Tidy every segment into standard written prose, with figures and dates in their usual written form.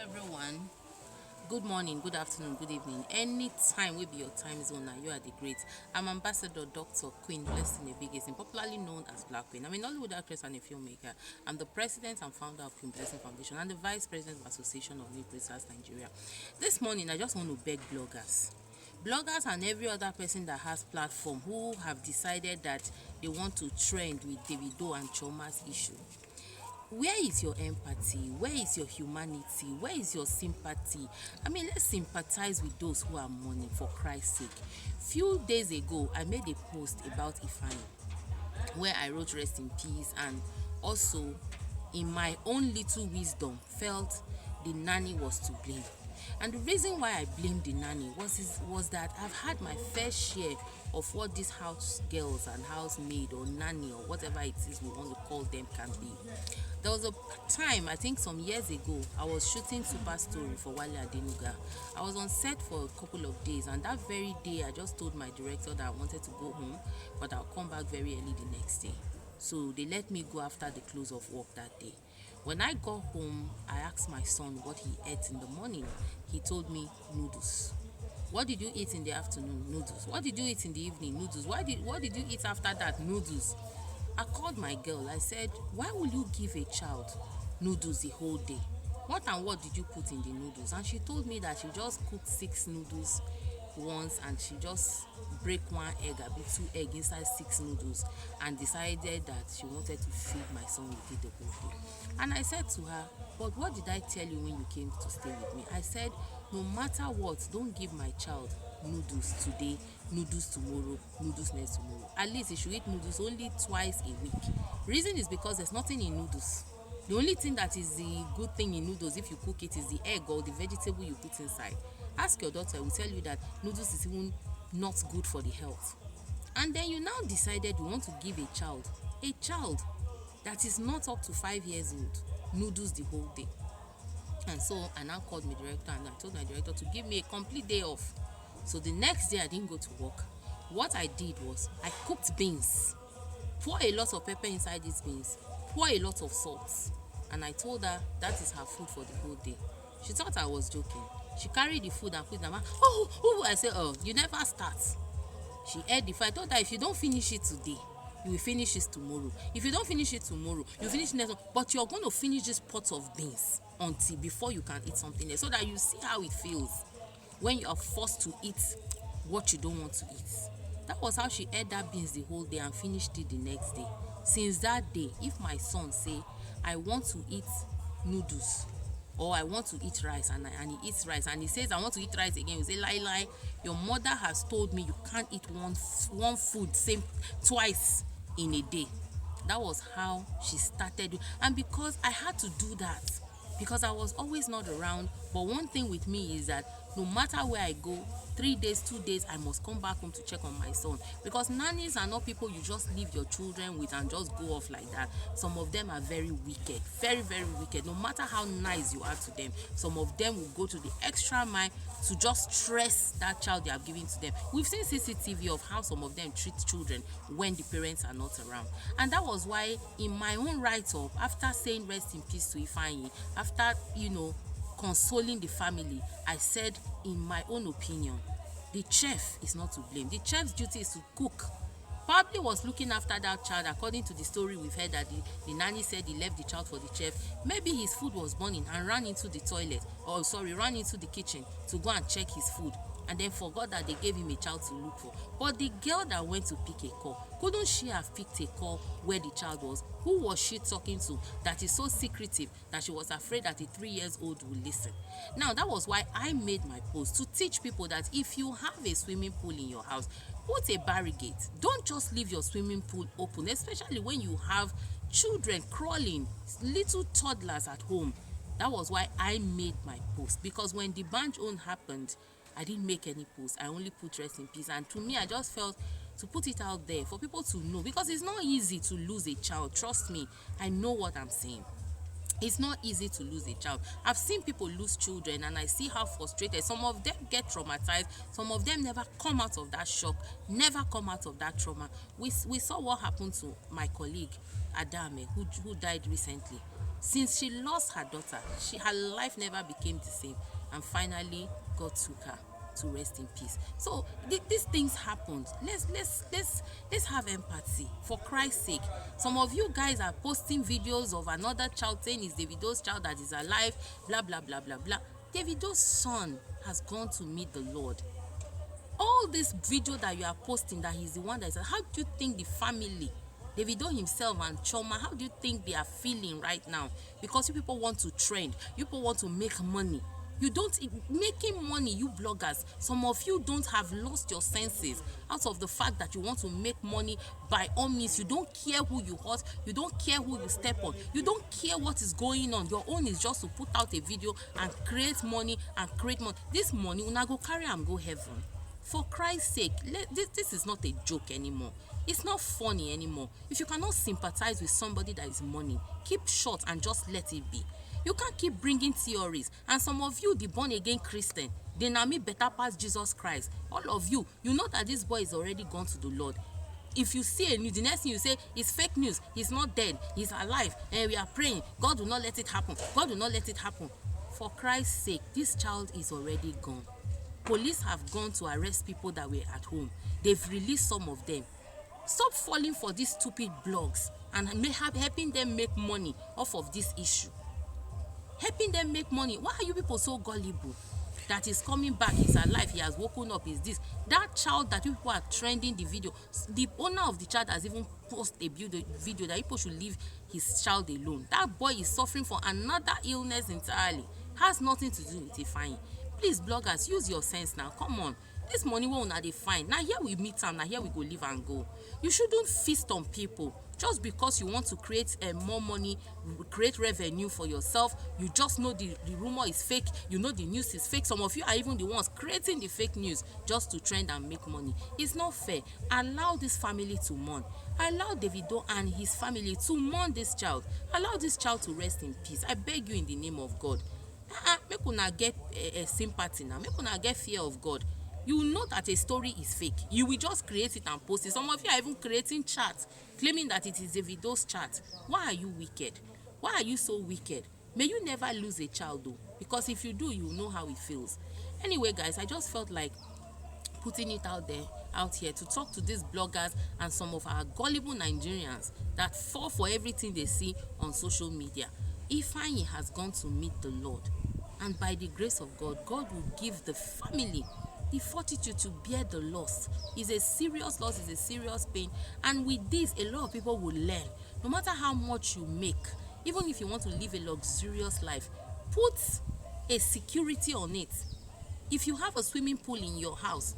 Everyone, good morning, good afternoon, good evening. Any time will be your time zone now. You are the great. I'm Ambassador Dr. Queen Blessing Ebigesin, popularly known as Black Queen. I'm a Nollywood actress and a filmmaker. I'm the president and founder of Queen Blessing Foundation and the vice president of Association of New Producers Nigeria. This morning, I just want to beg bloggers and every other person that has platform who have decided that they want to trend with davido and chioma's issue. Where is your empathy? Where is your humanity? Where is your sympathy? Let's sympathize with those who are mourning, for Christ's sake. Few days ago, I made a post about Ifeanyi where I wrote rest in peace, and also in my own little wisdom felt the nanny was to blame. And the reason why I blamed the nanny was that I've had my fair share of what these house girls and housemaid or nanny or whatever it is we want to call them can be. There was a time, I think some years ago, I was shooting Super Story for Wale Adenuga. I was on set for a couple of days, and that very day I just told my director that I wanted to go home, but I'll come back very early the next day. So they let me go after the close of work that day. When I got home, I asked my son what he ate in the morning. He told me noodles. What did you eat in the afternoon? Noodles. What did you eat in the evening? Noodles. What did you eat after that? Noodles. I called my girl. I said, why will you give a child noodles the whole day? What and what did you put in the noodles? And she told me that she just cooked 6 noodles once, and she just break 1 egg, a bit 2 egg inside 6 noodles, and decided that she wanted to feed my son with it the whole day. And I said to her, but what did I tell you when you came to stay with me? I said, no matter what, don't give my child noodles today, noodles tomorrow, noodles next tomorrow. At least he should eat noodles only twice a week. Reason is because there's nothing in noodles. The only thing that is the good thing in noodles, if you cook it, is the egg or the vegetable you put inside. Ask your daughter, will tell you that noodles is even not good for the health. And then you now decided you want to give a child that is not up to 5 years old, noodles the whole day. And so I now called my director, and I told my director to give me a complete day off. So the next day I didn't go to work. What I did was I cooked beans, pour a lot of pepper inside these beans, pour a lot of salt, and I told her that is her food for the whole day. She thought I was joking. She carried the food and put it in her mouth. I said, you never start. She ate the food. I told her, if you don't finish it today, you will finish it tomorrow. If you don't finish it tomorrow, you finish next one. But you're going to finish this pot of beans until before you can eat something else, so that you see how it feels when you are forced to eat what you don't want to eat. That was how she ate that beans the whole day and finished it the next day. Since that day, if my son say, I want to eat noodles, or I want to eat rice, and he eats rice, and he says, I want to eat rice again, we say, lie, your mother has told me you can't eat one food same twice in a day. That was how she started. And because I had to do that, because I was always not around. But one thing with me is that no matter where I go, 3 days, 2 days, I must come back home to check on my son, because nannies are not people you just leave your children with and just go off like that. Some of them are very wicked, very, very wicked. No matter how nice you are to them, some of them will go to the extra mile to just stress that child they have given to them. We've seen CCTV of how some of them treat children when the parents are not around. And that was why in my own write-up, after saying rest in peace to Ifeanyi, after consoling the family, I said, in my own opinion, the chef is not to blame. The chef's duty is to cook. Probably was looking after that child. According to the story we've heard, that the nanny said he left the child for the chef. Maybe his food was burning and ran into the toilet, ran into the kitchen to go and check his food, and then forgot that they gave him a child to look for. But the girl that went to pick a call, couldn't she have picked a call where the child was? Who was she talking to that is so secretive that she was afraid that a 3-year-old would listen? Now, that was why I made my post, to teach people that if you have a swimming pool in your house, put a barricade. Don't just leave your swimming pool open, especially when you have children crawling, little toddlers at home. That was why I made my post, because when the Banj own happened, I didn't make any post. I only put rest in peace. And to me, I just felt to put it out there for people to know, because it's not easy to lose a child. Trust me, I know what I'm saying. It's not easy to lose a child. I've seen people lose children, and I see how frustrated. Some of them get traumatized. Some of them never come out of that shock, never come out of that trauma. We saw what happened to my colleague Adame, who died recently. Since she lost her daughter, her life never became the same, and finally God took her to rest in peace. So these things happened. Let's have empathy, for Christ's sake. Some of you guys are posting videos of another child saying it's Davido's child that is alive, blah blah blah blah blah. Davido's son has gone to meet the Lord. All this video that you are posting that he's the one that is, how do you think the family, Davido himself and Chioma, how do you think they are feeling right now? Because you people want to trend, you people want to make money. You don't making money, you bloggers, some of you don't have lost your senses out of the fact that you want to make money by all means. You don't care who you hurt, you don't care who you step on, you don't care what is going on. Your own is just to put out a video and create money and create money. This money una go carry and go heaven. For Christ's sake, this is not a joke anymore. It's not funny anymore. If you cannot sympathize with somebody that is money, keep short and just let it be. You can't keep bringing theories. And some of you, the born again Christian, they now me better pass Jesus Christ. All of you, you know that this boy is already gone to the Lord. If you see a news, the next thing you say is fake news. He's not dead, he's alive, and we are praying. God will not let it happen. God will not let it happen. For Christ's sake, this child is already gone. Police have gone to arrest people that were at home. They've released some of them. Stop falling for these stupid blogs and helping them make money off of this issue. Helping them make money. Why are you people so gullible? That is coming back, he's alive, he has woken up, is this. That child that you people are trending the video, the owner of the child has even posted a video that people should leave his child alone. That boy is suffering from another illness entirely. Has nothing to do with it. Fine. Please, bloggers, use your sense now. Come on. This money won't una dey find. Now here we meet am, now here we go live and go. You shouldn't feast on people just because you want to create more money, create revenue for yourself. You just know the rumor is fake, you know the news is fake. Some of you are even the ones creating the fake news just to trend and make money. It's not fair. Allow this family to mourn. Allow Davido and his family to mourn this child. Allow this child to rest in peace. I beg you in the name of God. Make una get sympathy now. Make una get fear of God. You know that a story is fake. You will just create it and post it. Some of you are even creating charts claiming that it is Davido's chart. Why are you wicked? Why are you so wicked? May you never lose a child though, because if you do, you will know how it feels. Anyway, guys, I just felt like putting it out here to talk to these bloggers and some of our gullible Nigerians that fall for everything they see on social media. Ifeanyi has gone to meet the Lord, and by the grace of God, God will give the family the fortitude to bear the loss. It's a serious loss, it's a serious pain, and with this, a lot of people will learn. No matter how much you make, even if you want to live a luxurious life, put a security on it. If you have a swimming pool in your house,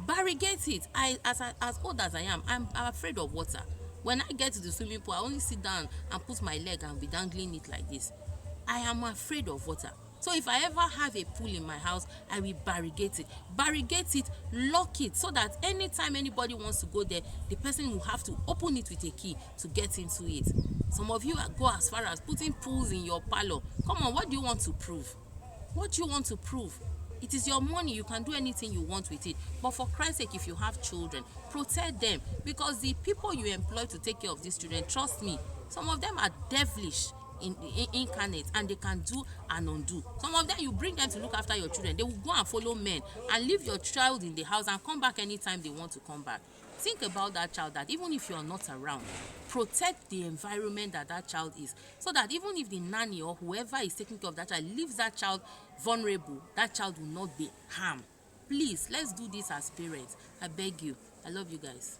barricade it. As old as I am, I'm afraid of water. When I get to the swimming pool, I only sit down and put my leg and be dangling it like this. I am afraid of water. So if I ever have a pool in my house, I will barricade it. Barricade it, lock it, so that anytime anybody wants to go there, the person will have to open it with a key to get into it. Some of you go as far as putting pools in your parlor. Come on, what do you want to prove? What do you want to prove? It is your money, you can do anything you want with it. But for Christ's sake, if you have children, protect them, because the people you employ to take care of these children, trust me, some of them are devilish incarnate, and they can do and undo. Some of them, you bring them to look after your children, they will go and follow men and leave your child in the house and come back anytime they want to come back. Think about that child, that even if you are not around, protect the environment that child is, so that even if the nanny or whoever is taking care of that child leaves that child vulnerable, that child will not be harmed. Please, let's do this as parents. I beg you. I love you guys.